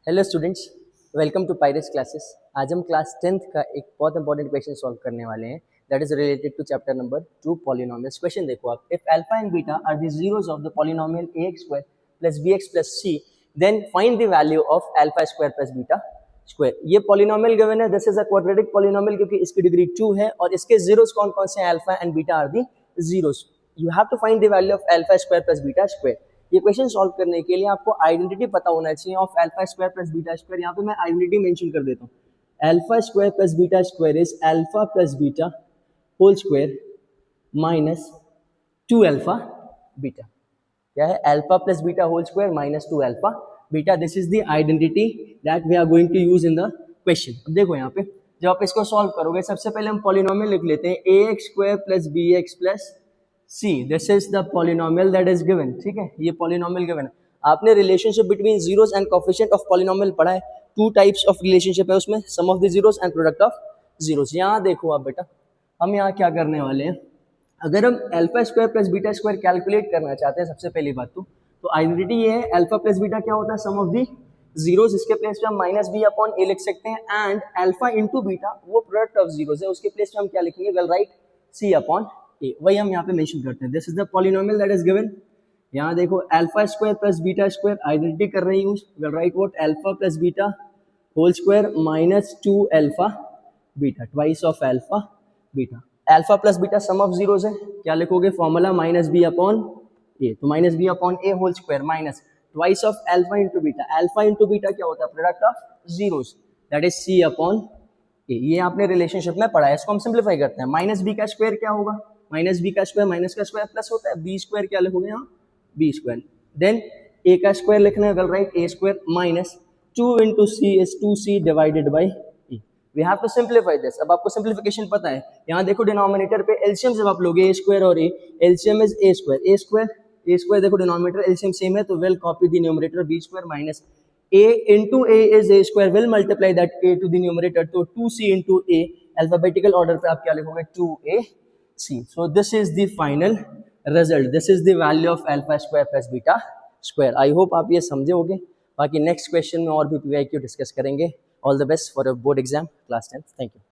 Hello students, welcome to pirates classes. आज हम class 10th का एक बहुत इंपॉर्टेंट क्वेश्चन सॉल्व करने वाले हैं that is related to chapter number 2 polynomials. Question देखो आप, if alpha and beta are the zeros of the polynomial ax square plus bx plus c then find the value of alpha square plus beta square. ये polynomial given है, this is a quadratic polynomial क्योंकि इसकी degree 2 है और इसके zeros कौन कौन से हैं, alpha and beta are the zeros. You have to find the value of alpha square plus beta square. ये क्वेश्चन सॉल्व करने के लिए आपको आइडेंटिटी पता होना चाहिए of alpha square plus beta square. यहाँ पे मैं आइडेंटिटी मेंशन कर देता हूँ। Alpha square plus beta square is alpha plus beta whole square minus 2 alpha beta. क्या है? Alpha plus beta whole square minus 2 alpha beta. This is the identity that we are going to use in the question. अब देखो यहाँ पे जब आप इसको solve करोगे, सबसे पहले हम पॉलिनोमियल लिख लेते हैं ax square plus bx plus C, this is the polynomial that is given। ठीक है, ये polynomial given है। आपने relationship between zeros and coefficient of polynomial पढ़ा है। टू टाइप्स ऑफ रिलेशनशिप है उसमें, sum of the zeros and product of zeros. यहाँ देखो आप बेटा, हम यहाँ क्या करने वाले हैं, अगर हम alpha square plus beta square calculate करना चाहते हैं, सबसे पहली बात तो आइडेंटिटी ये है, अल्फा प्लस बीटा क्या होता है, सम ऑफ द जीरोस। इसके प्लेस पे हम माइनस बी अपॉन ए लिख सकते हैं एंड अल्फा इंटू बीटा वो प्रोडक्ट ऑफ जीरोस है, उसके प्लेस पे हम क्या लिखेंगे, वेल राइट सी अपॉन ए। वही हम यहाँ पे मेंशन करते हैं। This is the polynomial that is given. यहाँ देखो alpha square plus beta square identity कर रही हूँ, well right what, alpha plus beta whole square minus 2 alpha beta, twice of alpha beta. Alpha plus beta sum of zeros है, क्या लिखोगे, formula minus B upon A. तो minus B upon A whole square minus twice of alpha into beta. Alpha into beta क्या होता है, product of zeros, that is C upon A. ये आपने relationship में पढ़ा है, इसको हम सिंप्लीफाई करते हैं। माइनस बी का स्क्वायर क्या होगा, माइनस बी का स्क्वायर माइनस का स्क्वायर प्लस होता है, बी स्क्वायर क्या लिखोगे यहाँ, बी स्क्वायर। देन ए का स्क्वायर लिखना है, well write a square minus 2 into c is 2c divided by a. We have to simplify this. अब आपको सिंप्लीफिकेशन पता है, यहाँ देखो डिनोमिनेटर पे एलसीएम जब आप लोगे ए स्क्वायर और A, LCM is A square, A square देखो डिनोमिनेटर एलसीएम सेम है, तो well copy the numerator B square minus a into a is a square, will multiply that a to the numerator, तो 2c into a, alphabetical order पे आप क्या लिखोगे, 2ac। so this is the final result, this is the value of alpha square plus beta square। I hope आप ये समझे होगे। बाकी नेक्स्ट क्वेश्चन में और भी PYQ डिस्कस करेंगे। All the best for your board exam class 10। Thank you.